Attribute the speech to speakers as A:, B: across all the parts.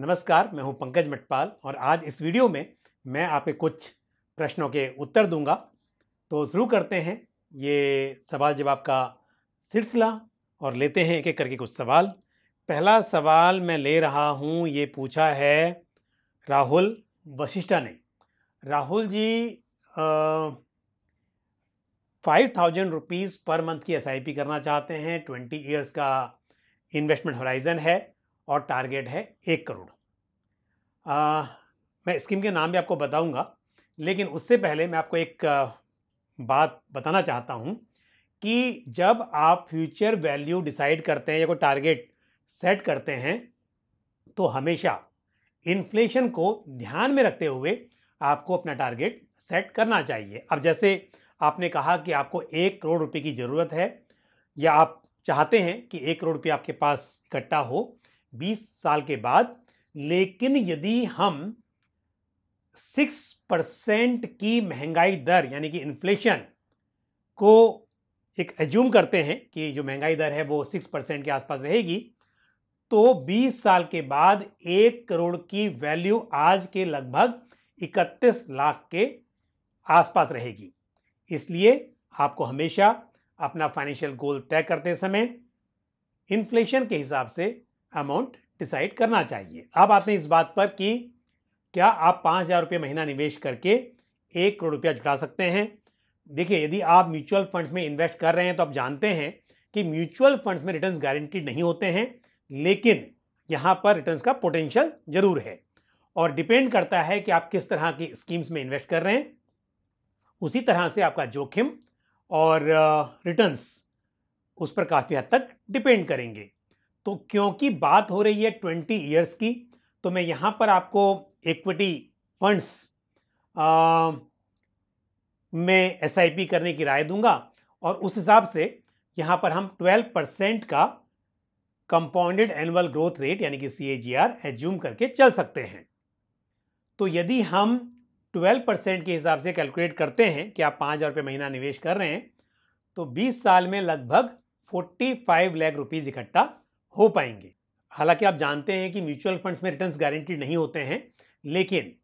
A: नमस्कार, मैं हूं पंकज मटपाल और आज इस वीडियो में मैं आपके कुछ प्रश्नों के उत्तर दूंगा। तो शुरू करते हैं ये सवाल जवाब का सिलसिला और लेते हैं एक एक करके कुछ सवाल। पहला सवाल मैं ले रहा हूं, ये पूछा है राहुल वशिष्ठा ने। Rahul ji 5,000 rupees per month की SIP करना चाहते हैं। 20 ईयर्स का इन्वेस्टमेंट होराइजन है और टारगेट है 1 करोड़। मैं स्कीम के नाम भी आपको बताऊंगा, लेकिन उससे पहले मैं आपको एक बात बताना चाहता हूं कि जब आप फ्यूचर वैल्यू डिसाइड करते हैं या कोई टारगेट सेट करते हैं तो हमेशा इन्फ्लेशन को ध्यान में रखते हुए आपको अपना टारगेट सेट करना चाहिए। अब जैसे आपने कहा कि आपको 1 करोड़ रुपए की ज़रूरत है या आप चाहते हैं कि 1 करोड़ रुपये आपके पास इकट्ठा हो 20 साल के बाद, लेकिन यदि हम 6% की महंगाई दर यानी कि इन्फ्लेशन को एक एज्यूम करते हैं कि जो महंगाई दर है वो 6% के आसपास रहेगी, तो 20 साल के बाद 1 करोड़ की वैल्यू आज के लगभग 31 लाख के आसपास रहेगी। इसलिए आपको हमेशा अपना फाइनेंशियल गोल तय करते समय इन्फ्लेशन के हिसाब से अमाउंट डिसाइड करना चाहिए। अब आते हैं इस बात पर कि क्या आप 5,000 रुपये महीना निवेश करके 1 करोड़ रुपया जुटा सकते हैं। देखिए, यदि आप म्यूचुअल फंड्स में इन्वेस्ट कर रहे हैं तो आप जानते हैं कि म्यूचुअल फंड्स में रिटर्न्स गारंटीड नहीं होते हैं, लेकिन यहाँ पर रिटर्न्स का पोटेंशियल जरूर है और डिपेंड करता है कि आप किस तरह की स्कीम्स में इन्वेस्ट कर रहे हैं। उसी तरह से आपका जोखिम और रिटर्न्स उस पर काफ़ी हद तक डिपेंड करेंगे। तो क्योंकि बात हो रही है 20 ईयर्स की, तो मैं यहाँ पर आपको इक्विटी फंड्स में SIP करने की राय दूंगा और उस हिसाब से यहाँ पर हम 12% का कंपाउंडेड एनुअल ग्रोथ रेट यानी कि CAGR एज्यूम करके चल सकते हैं। तो यदि हम 12% के हिसाब से कैलकुलेट करते हैं कि आप 5,000 रुपये महीना निवेश कर रहे हैं, तो 20 साल में लगभग 45 लाख रुपीज़ इकट्ठा हो पाएंगे। हालांकि आप जानते हैं कि म्यूचुअल फंड्स में रिटर्न्स गारंटीड नहीं होते हैं, लेकिन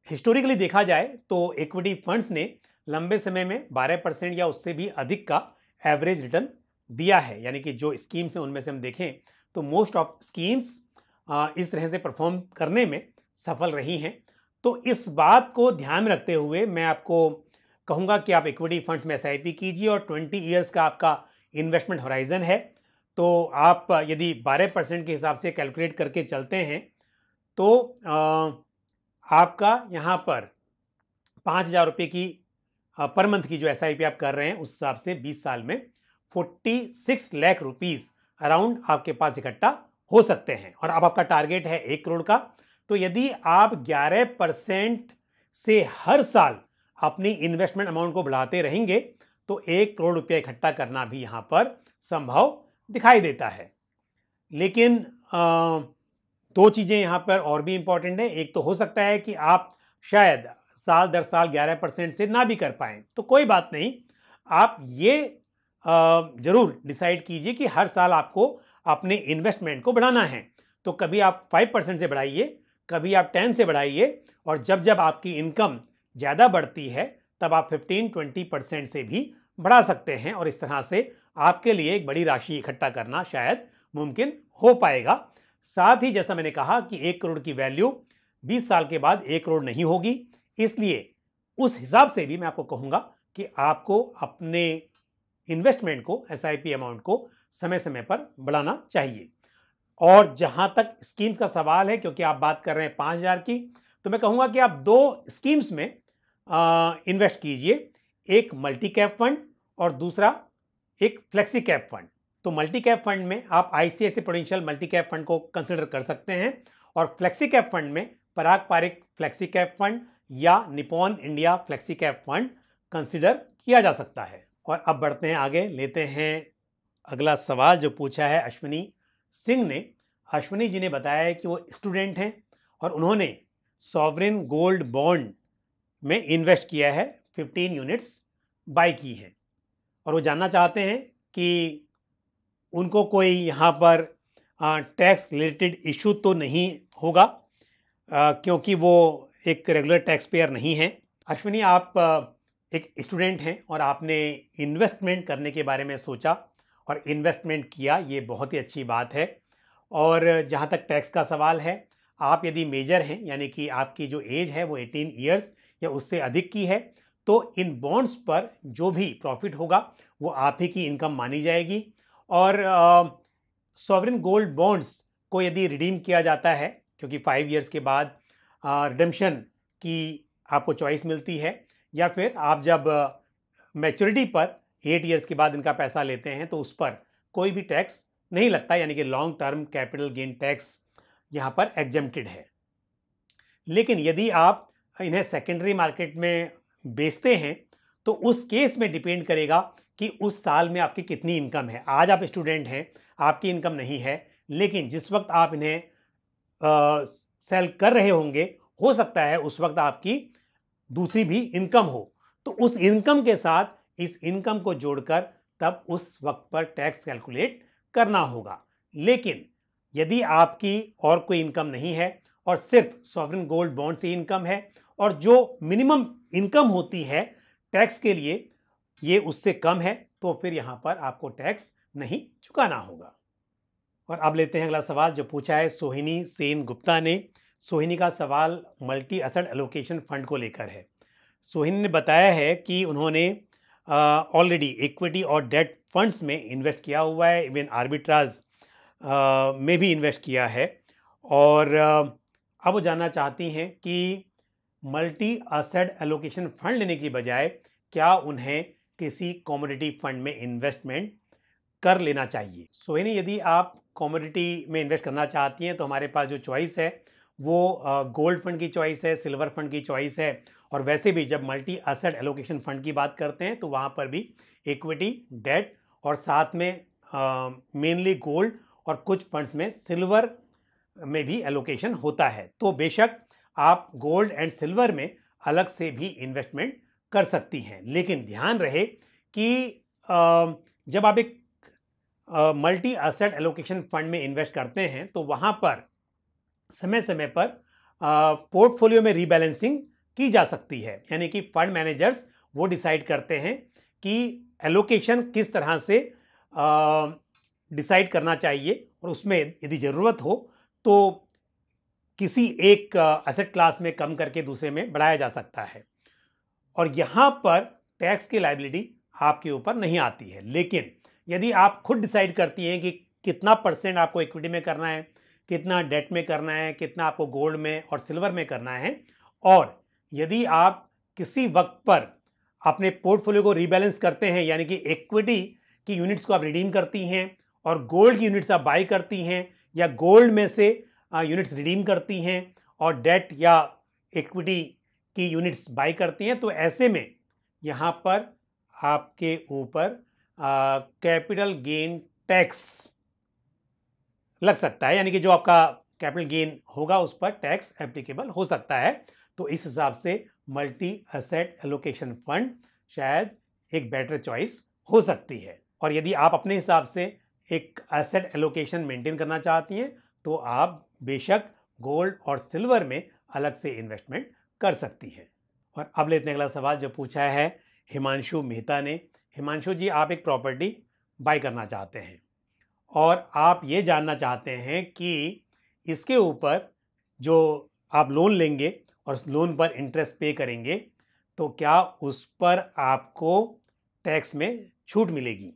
A: हिस्टोरिकली देखा जाए तो इक्विटी फंड्स ने लंबे समय में 12% या उससे भी अधिक का एवरेज रिटर्न दिया है। यानी कि जो स्कीम्स हैं उनमें से हम देखें तो मोस्ट ऑफ स्कीम्स इस तरह से परफॉर्म करने में सफल रही हैं। तो इस बात को ध्यान में रखते हुए मैं आपको कहूँगा कि आप इक्विटी फंड्स में SIP कीजिए और 20 ईयर्स का आपका इन्वेस्टमेंट होराइजन है। तो आप यदि 12% के हिसाब से कैलकुलेट करके चलते हैं तो आपका यहाँ पर 5,000 रुपये की पर मंथ की जो SIP आप कर रहे हैं उस हिसाब से 20 साल में 46 लाख रुपीज़ अराउंड आपके पास इकट्ठा हो सकते हैं। और अब आपका टारगेट है 1 करोड़ का, तो यदि आप 11% से हर साल अपनी इन्वेस्टमेंट अमाउंट को बढ़ाते रहेंगे तो 1 करोड़ रुपया इकट्ठा करना भी यहाँ पर संभव दिखाई देता है। लेकिन दो चीज़ें यहाँ पर और भी इंपॉर्टेंट है। एक तो हो सकता है कि आप शायद साल दर साल 11% से ना भी कर पाएँ, तो कोई बात नहीं, आप ये ज़रूर डिसाइड कीजिए कि हर साल आपको अपने इन्वेस्टमेंट को बढ़ाना है। तो कभी आप 5% से बढ़ाइए, कभी आप 10 से बढ़ाइए, और जब जब आपकी इनकम ज़्यादा बढ़ती है तब आप 15-20% से भी बढ़ा सकते हैं और इस तरह से आपके लिए एक बड़ी राशि इकट्ठा करना शायद मुमकिन हो पाएगा। साथ ही जैसा मैंने कहा कि 1 करोड़ की वैल्यू 20 साल के बाद 1 करोड़ नहीं होगी, इसलिए उस हिसाब से भी मैं आपको कहूँगा कि आपको अपने इन्वेस्टमेंट को SIP अमाउंट को समय समय पर बढ़ाना चाहिए। और जहाँ तक स्कीम्स का सवाल है, क्योंकि आप बात कर रहे हैं 5,000 की, तो मैं कहूँगा कि आप 2 स्कीम्स में इन्वेस्ट कीजिए, एक मल्टी कैप फंड और दूसरा एक फ्लेक्सी कैप फंड। तो मल्टी कैप फंड में आप ICICI prudential multi cap fund को कंसिडर कर सकते हैं और फ्लेक्सी कैप फंड में पराग पारिक फ्लेक्सी कैप फंड या Nippon India flexi cap fund consider किया जा सकता है। और अब बढ़ते हैं आगे, लेते हैं अगला सवाल जो पूछा है अश्विनी सिंह ने। अश्विनी जी ने बताया है कि वो स्टूडेंट हैं और उन्होंने सॉवरेन गोल्ड बॉन्ड में इन्वेस्ट किया है, 15 यूनिट्स बाय की हैं और वो जानना चाहते हैं कि उनको कोई यहाँ पर टैक्स रिलेटेड इशू तो नहीं होगा, क्योंकि वो एक रेगुलर टैक्स पेयर नहीं है। अश्विनी, आप एक स्टूडेंट हैं और आपने इन्वेस्टमेंट करने के बारे में सोचा और इन्वेस्टमेंट किया, ये बहुत ही अच्छी बात है। और जहाँ तक टैक्स का सवाल है, आप यदि मेजर हैं, यानी कि आपकी जो एज है वो 18 ईयर्स या उससे अधिक की है, तो इन बॉन्ड्स पर जो भी प्रॉफिट होगा वो आप ही की इनकम मानी जाएगी। और सॉवरेन गोल्ड बॉन्ड्स को यदि रिडीम किया जाता है, क्योंकि 5 ईयर्स के बाद रिडम्पशन की आपको चॉइस मिलती है, या फिर आप जब मैच्योरिटी पर 8 ईयर्स के बाद इनका पैसा लेते हैं तो उस पर कोई भी टैक्स नहीं लगता, यानी कि long term capital gain tax यहाँ पर एग्जेम्प्टेड है। लेकिन यदि आप इन्हें सेकेंडरी मार्केट में बेचते हैं तो उस केस में डिपेंड करेगा कि उस साल में आपकी कितनी इनकम है। आज आप स्टूडेंट हैं, आपकी इनकम नहीं है, लेकिन जिस वक्त आप इन्हें सेल कर रहे होंगे, हो सकता है उस वक्त आपकी दूसरी भी इनकम हो, तो उस इनकम के साथ इस इनकम को जोड़कर तब उस वक्त पर टैक्स कैलकुलेट करना होगा। लेकिन यदि आपकी और कोई इनकम नहीं है और सिर्फ सॉवरेन गोल्ड बॉन्ड से इनकम है और जो मिनिमम इनकम होती है टैक्स के लिए ये उससे कम है, तो फिर यहां पर आपको टैक्स नहीं चुकाना होगा। और अब लेते हैं अगला सवाल जो पूछा है सोहिनी सेन गुप्ता ने। सोहिनी का सवाल मल्टी एसेट एलोकेशन फंड को लेकर है। सोहिनी ने बताया है कि उन्होंने ऑलरेडी इक्विटी और डेट फंड्स में इन्वेस्ट किया हुआ है, इवन आर्बिट्राज में भी इन्वेस्ट किया है, और अब वो जानना चाहती हैं कि मल्टी एसेट एलोकेशन फंड लेने की बजाय क्या उन्हें किसी कमोडिटी फंड में इन्वेस्टमेंट कर लेना चाहिए। सोहिनी, यदि आप कमोडिटी में इन्वेस्ट करना चाहती हैं तो हमारे पास जो चॉइस है वो गोल्ड फंड की चॉइस है, सिल्वर फंड की चॉइस है, और वैसे भी जब मल्टी एसेट एलोकेशन फंड की बात करते हैं तो वहाँ पर भी इक्विटी, डेट और साथ में मेनली गोल्ड और कुछ फंड्स में सिल्वर में भी एलोकेशन होता है। तो बेशक आप गोल्ड एंड सिल्वर में अलग से भी इन्वेस्टमेंट कर सकती हैं, लेकिन ध्यान रहे कि जब आप एक मल्टी एसेट एलोकेशन फंड में इन्वेस्ट करते हैं तो वहाँ पर समय समय पर पोर्टफोलियो में रीबैलेंसिंग की जा सकती है, यानी कि फंड मैनेजर्स वो डिसाइड करते हैं कि एलोकेशन किस तरह से डिसाइड करना चाहिए, और उसमें यदि ज़रूरत हो तो किसी एक एसेट क्लास में कम करके दूसरे में बढ़ाया जा सकता है, और यहाँ पर टैक्स की लायबिलिटी आपके ऊपर नहीं आती है। लेकिन यदि आप खुद डिसाइड करती हैं कि कितना परसेंट आपको इक्विटी में करना है, कितना डेट में करना है, कितना आपको गोल्ड में और सिल्वर में करना है, और यदि आप किसी वक्त पर अपने पोर्टफोलियो को रीबैलेंस करते हैं, यानी कि इक्विटी की यूनिट्स को आप रिडीम करती हैं और गोल्ड की यूनिट्स आप बाई करती हैं, या गोल्ड में से यूनिट्स रिडीम करती हैं और डेट या इक्विटी की यूनिट्स बाई करती हैं, तो ऐसे में यहाँ पर आपके ऊपर कैपिटल गेन टैक्स लग सकता है, यानी कि जो आपका कैपिटल गेन होगा उस पर टैक्स एप्लीकेबल हो सकता है। तो इस हिसाब से मल्टी एसेट एलोकेशन फंड शायद एक बेटर चॉइस हो सकती है। और यदि आप अपने हिसाब से एक एसेट एलोकेशन मेंटेन करना चाहती हैं तो आप बेशक गोल्ड और सिल्वर में अलग से इन्वेस्टमेंट कर सकती है। और अब लेते हैं अगला सवाल जो पूछा है हिमांशु मेहता ने। हिमांशु जी, आप एक प्रॉपर्टी बाय करना चाहते हैं और आप ये जानना चाहते हैं कि इसके ऊपर जो आप लोन लेंगे और उस लोन पर इंटरेस्ट पे करेंगे तो क्या उस पर आपको टैक्स में छूट मिलेगी।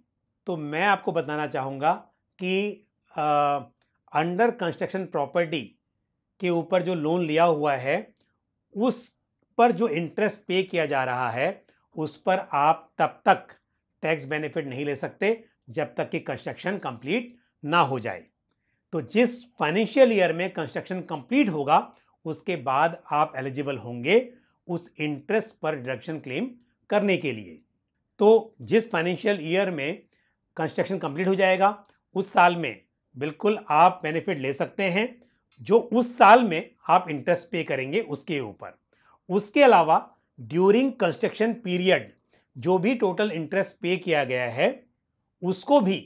A: तो मैं आपको बताना चाहूँगा कि अंडर कंस्ट्रक्शन प्रॉपर्टी के ऊपर जो लोन लिया हुआ है उस पर जो इंटरेस्ट पे किया जा रहा है उस पर आप तब तक टैक्स बेनिफिट नहीं ले सकते जब तक कि कंस्ट्रक्शन कंप्लीट ना हो जाए। तो जिस फाइनेंशियल ईयर में कंस्ट्रक्शन कंप्लीट होगा उसके बाद आप एलिजिबल होंगे उस इंटरेस्ट पर डिडक्शन क्लेम करने के लिए। तो जिस फाइनेंशियल ईयर में कंस्ट्रक्शन कंप्लीट हो जाएगा उस साल में बिल्कुल आप बेनिफिट ले सकते हैं जो उस साल में आप इंटरेस्ट पे करेंगे उसके ऊपर। उसके अलावा ड्यूरिंग कंस्ट्रक्शन पीरियड जो भी टोटल इंटरेस्ट पे किया गया है उसको भी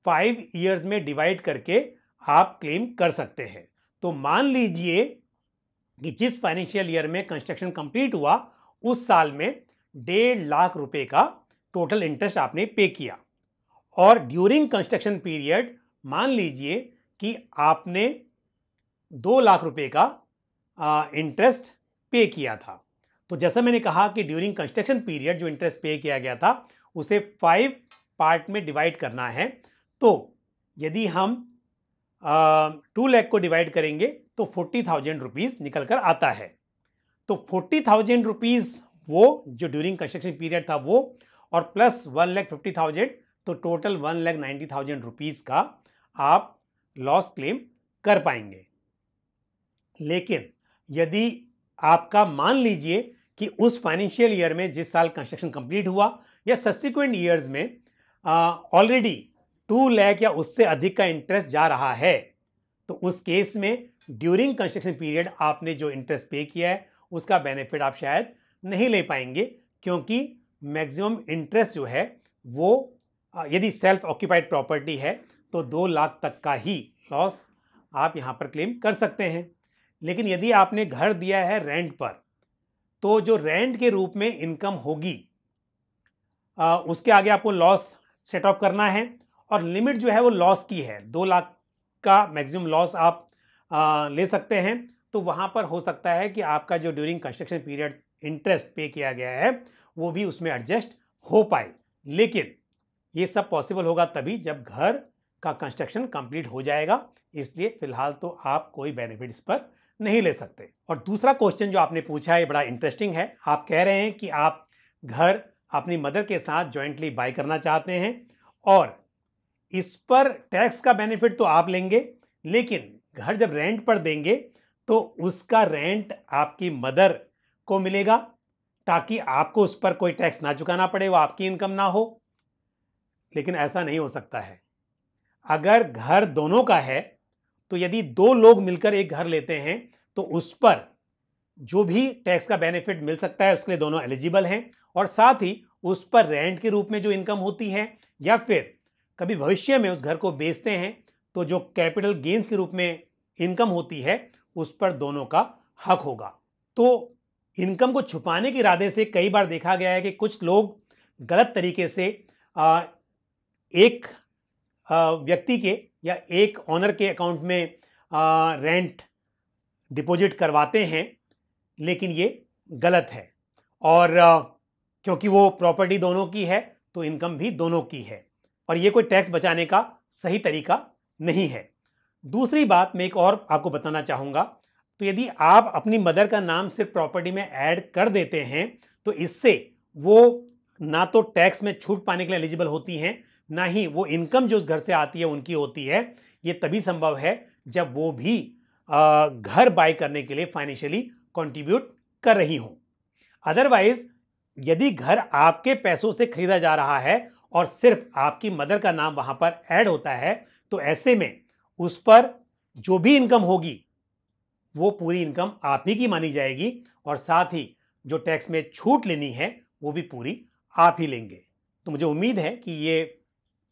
A: 5 ईयर्स में डिवाइड करके आप क्लेम कर सकते हैं। तो मान लीजिए कि जिस फाइनेंशियल ईयर में कंस्ट्रक्शन कंप्लीट हुआ उस साल में 1.5 लाख रुपए का टोटल इंटरेस्ट आपने पे किया, और ड्यूरिंग कंस्ट्रक्शन पीरियड मान लीजिए कि आपने 2 लाख रुपए का इंटरेस्ट पे किया था। तो जैसा मैंने कहा कि ड्यूरिंग कंस्ट्रक्शन पीरियड जो इंटरेस्ट पे किया गया था उसे 5 पार्ट में डिवाइड करना है। तो यदि हम 2 लाख को डिवाइड करेंगे तो 40,000 रुपीज निकल कर आता है। तो 40,000 रुपीज वो जो ड्यूरिंग कंस्ट्रक्शन पीरियड था वो, और प्लस 1,50,000, तो टोटल 1,90,000 रुपीज का आप लॉस क्लेम कर पाएंगे। लेकिन यदि आपका मान लीजिए कि उस फाइनेंशियल ईयर में जिस साल कंस्ट्रक्शन कंप्लीट हुआ या सब्सिक्वेंट ईयर्स में ऑलरेडी 2 लाख या उससे अधिक का इंटरेस्ट जा रहा है, तो उस केस में ड्यूरिंग कंस्ट्रक्शन पीरियड आपने जो इंटरेस्ट पे किया है उसका बेनिफिट आप शायद नहीं ले पाएंगे, क्योंकि मैक्सिमम इंटरेस्ट जो है वो यदि सेल्फ ऑक्यूपाइड प्रॉपर्टी है तो 2 लाख तक का ही लॉस आप यहां पर क्लेम कर सकते हैं। लेकिन यदि आपने घर दिया है रेंट पर, तो जो रेंट के रूप में इनकम होगी उसके आगे आपको लॉस सेट ऑफ करना है, और लिमिट जो है वो लॉस की है। 2 लाख का मैक्सिमम लॉस आप ले सकते हैं। तो वहां पर हो सकता है कि आपका जो ड्यूरिंग कंस्ट्रक्शन पीरियड इंटरेस्ट पे किया गया है वो भी उसमें एडजस्ट हो पाए। लेकिन ये सब पॉसिबल होगा तभी जब घर का कंस्ट्रक्शन कंप्लीट हो जाएगा, इसलिए फिलहाल तो आप कोई बेनिफिट इस पर नहीं ले सकते। और दूसरा क्वेश्चन जो आपने पूछा है बड़ा इंटरेस्टिंग है। आप कह रहे हैं कि आप घर अपनी मदर के साथ जॉइंटली बाय करना चाहते हैं और इस पर टैक्स का बेनिफिट तो आप लेंगे, लेकिन घर जब रेंट पर देंगे तो उसका रेंट आपकी मदर को मिलेगा, ताकि आपको उस पर कोई टैक्स ना चुकाना पड़े, वो आपकी इनकम ना हो। लेकिन ऐसा नहीं हो सकता है। अगर घर दोनों का है तो यदि 2 लोग मिलकर एक घर लेते हैं तो उस पर जो भी टैक्स का बेनिफिट मिल सकता है उसके लिए दोनों एलिजिबल हैं, और साथ ही उस पर रेंट के रूप में जो इनकम होती है या फिर कभी भविष्य में उस घर को बेचते हैं तो जो कैपिटल गेन्स के रूप में इनकम होती है उस पर दोनों का हक होगा। तो इनकम को छुपाने के इरादे से कई बार देखा गया है कि कुछ लोग गलत तरीके से एक व्यक्ति के या एक ऑनर के अकाउंट में रेंट डिपॉजिट करवाते हैं, लेकिन ये गलत है। और क्योंकि वो प्रॉपर्टी दोनों की है तो इनकम भी दोनों की है, और ये कोई टैक्स बचाने का सही तरीका नहीं है। दूसरी बात मैं एक और आपको बताना चाहूँगा। तो यदि आप अपनी मदर का नाम सिर्फ प्रॉपर्टी में ऐड कर देते हैं तो इससे वो ना तो टैक्स में छूट पाने के लिए एलिजिबल होती हैं, ना ही वो इनकम जो उस घर से आती है उनकी होती है। ये तभी संभव है जब वो भी घर बाय करने के लिए फाइनेंशियली कंट्रीब्यूट कर रही हों। अदरवाइज यदि घर आपके पैसों से खरीदा जा रहा है और सिर्फ आपकी मदर का नाम वहां पर ऐड होता है, तो ऐसे में उस पर जो भी इनकम होगी वो पूरी इनकम आप ही की मानी जाएगी, और साथ ही जो टैक्स में छूट लेनी है वो भी पूरी आप ही लेंगे। तो मुझे उम्मीद है कि ये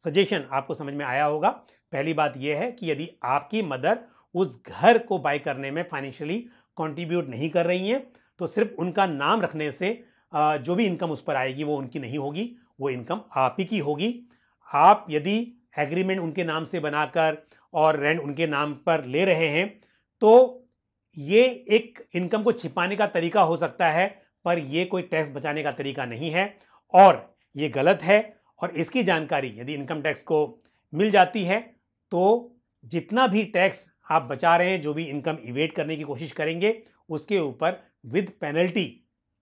A: सजेशन आपको समझ में आया होगा। पहली बात यह है कि यदि आपकी मदर उस घर को बाय करने में फाइनेंशियली कंट्रीब्यूट नहीं कर रही हैं तो सिर्फ उनका नाम रखने से जो भी इनकम उस पर आएगी वो उनकी नहीं होगी, वो इनकम आप ही की होगी। आप यदि एग्रीमेंट उनके नाम से बनाकर और रेंट उनके नाम पर ले रहे हैं तो ये एक इनकम को छिपाने का तरीका हो सकता है, पर ये कोई टैक्स बचाने का तरीका नहीं है और ये गलत है। और इसकी जानकारी यदि इनकम टैक्स को मिल जाती है तो जितना भी टैक्स आप बचा रहे हैं, जो भी इनकम इवेट करने की कोशिश करेंगे, उसके ऊपर विद पेनल्टी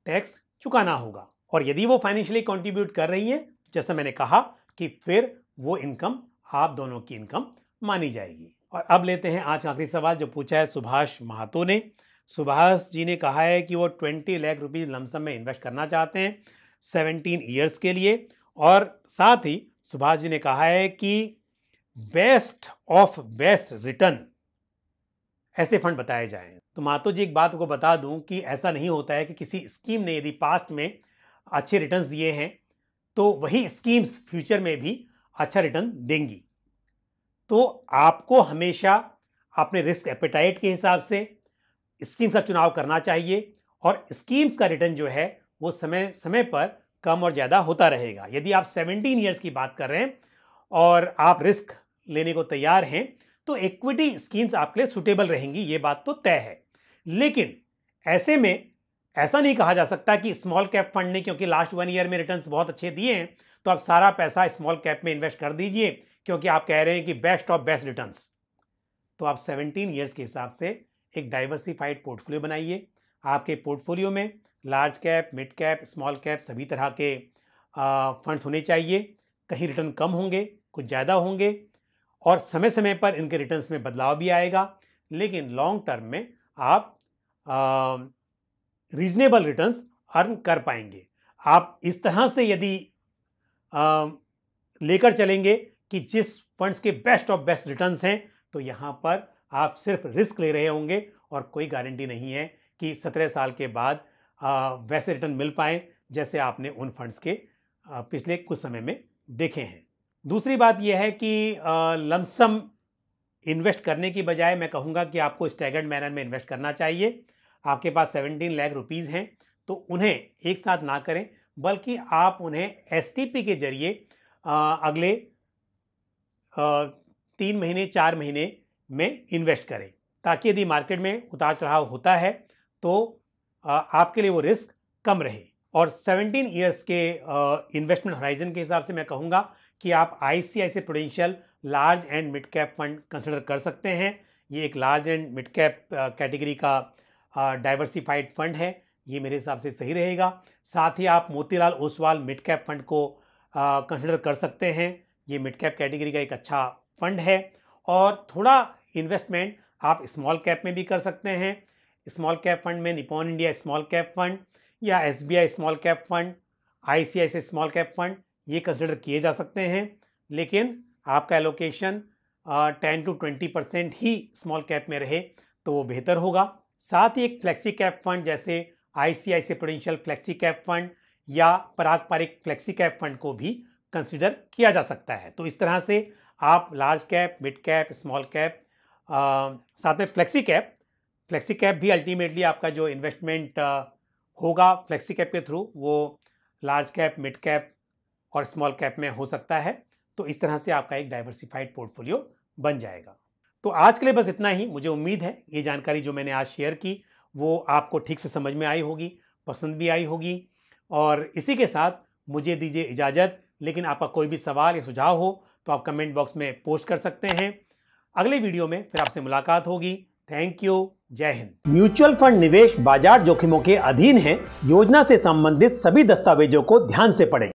A: टैक्स चुकाना होगा। और यदि वो फाइनेंशियली कंट्रीब्यूट कर रही हैं, जैसा मैंने कहा कि फिर वो इनकम आप दोनों की इनकम मानी जाएगी। और अब लेते हैं आज का आखिरी सवाल जो पूछा है सुभाष महातो ने। सुभाष जी ने कहा है कि वो 20 लाख रुपीज लमसम में इन्वेस्ट करना चाहते हैं 17 ईयर्स के लिए, और साथ ही सुभाष जी ने कहा है कि बेस्ट ऑफ बेस्ट रिटर्न ऐसे फंड बताए जाएं। तो महातो जी एक बात को बता दूं कि ऐसा नहीं होता है कि किसी स्कीम ने यदि पास्ट में अच्छे रिटर्न्स दिए हैं तो वही स्कीम्स फ्यूचर में भी अच्छा रिटर्न देंगी। तो आपको हमेशा अपने रिस्क एपेटाइट के हिसाब से स्कीम्स का चुनाव करना चाहिए और स्कीम्स का रिटर्न जो है वो समय समय पर कम और ज़्यादा होता रहेगा। यदि आप 17 ईयर्स की बात कर रहे हैं और आप रिस्क लेने को तैयार हैं तो इक्विटी स्कीम्स आपके लिए सुटेबल रहेंगी, ये बात तो तय है। लेकिन ऐसे में ऐसा नहीं कहा जा सकता कि स्मॉल कैप फंड ने क्योंकि लास्ट 1 ईयर में रिटर्न्स बहुत अच्छे दिए हैं तो आप सारा पैसा स्मॉल कैप में इन्वेस्ट कर दीजिए क्योंकि आप कह रहे हैं कि बेस्ट ऑफ बेस्ट रिटर्न्स। तो आप 17 ईयर्स के हिसाब से एक डाइवर्सिफाइड पोर्टफोलियो बनाइए। आपके पोर्टफोलियो में large cap, mid cap, small cap सभी तरह के फंड्स होने चाहिए। कहीं रिटर्न कम होंगे, कुछ ज़्यादा होंगे और समय समय पर इनके रिटर्न्स में बदलाव भी आएगा, लेकिन लॉन्ग टर्म में आप रीजनेबल रिटर्न्स अर्न कर पाएंगे। आप इस तरह से यदि लेकर चलेंगे कि जिस फंड्स के बेस्ट ऑफ बेस्ट रिटर्न्स हैं तो यहाँ पर आप सिर्फ रिस्क ले रहे होंगे और कोई गारंटी नहीं है कि 17 साल के बाद वैसे रिटर्न मिल पाए जैसे आपने उन फंड्स के पिछले कुछ समय में देखे हैं। दूसरी बात यह है कि लमसम इन्वेस्ट करने की बजाय मैं कहूँगा कि आपको स्टैगर्ड मैनर में इन्वेस्ट करना चाहिए। आपके पास 17 लाख रुपीज़ हैं तो उन्हें एक साथ ना करें, बल्कि आप उन्हें एसटीपी के जरिए अगले 3 महीने 4 महीने में इन्वेस्ट करें, ताकि यदि मार्केट में उतार चढ़ाव होता है तो आपके लिए वो रिस्क कम रहे। और 17 ईयर्स के इन्वेस्टमेंट होराइजन के हिसाब से मैं कहूँगा कि आप ICICI prudential large and mid cap fund consider कर सकते हैं। ये एक large and mid cap category का डाइवर्सिफाइड फंड है, ये मेरे हिसाब से सही रहेगा। साथ ही आप Motilal Oswal mid cap fund को कंसिडर कर सकते हैं, ये मिड कैप कैटेगरी का एक अच्छा फंड है। और थोड़ा इन्वेस्टमेंट आप स्मॉल कैप में भी कर सकते हैं। स्मॉल कैप फंड में Nippon India small cap fund या SBI small cap fund, ICICI small cap fund, ये कंसिडर किए जा सकते हैं, लेकिन आपका allocation 10 to 20% he small cap में रहे तो वो बेहतर होगा। साथ ही एक फ्लेक्सी कैप फंड जैसे ICICI prudential flexi cap fund या पारंपरिक फ्लेक्सी कैप फंड को भी कंसिडर किया जा सकता है। तो इस तरह से आप large cap, mid cap, small cap, साथ में फ्लेक्सी कैप भी अल्टीमेटली आपका जो इन्वेस्टमेंट होगा फ्लेक्सी कैप के थ्रू वो लार्ज कैप, मिड कैप और स्मॉल कैप में हो सकता है। तो इस तरह से आपका एक डाइवर्सिफाइड पोर्टफोलियो बन जाएगा। तो आज के लिए बस इतना ही। मुझे उम्मीद है ये जानकारी जो मैंने आज शेयर की वो आपको ठीक से समझ में आई होगी, पसंद भी आई होगी। और इसी के साथ मुझे दीजिए इजाज़त, लेकिन आपका कोई भी सवाल या सुझाव हो तो आप कमेंट बॉक्स में पोस्ट कर सकते हैं। अगले वीडियो में फिर आपसे मुलाकात होगी। थैंक यू, जय हिंद। म्यूचुअल फंड निवेश बाजार जोखिमों के अधीन है। योजना से संबंधित सभी दस्तावेजों को ध्यान से पढ़ें।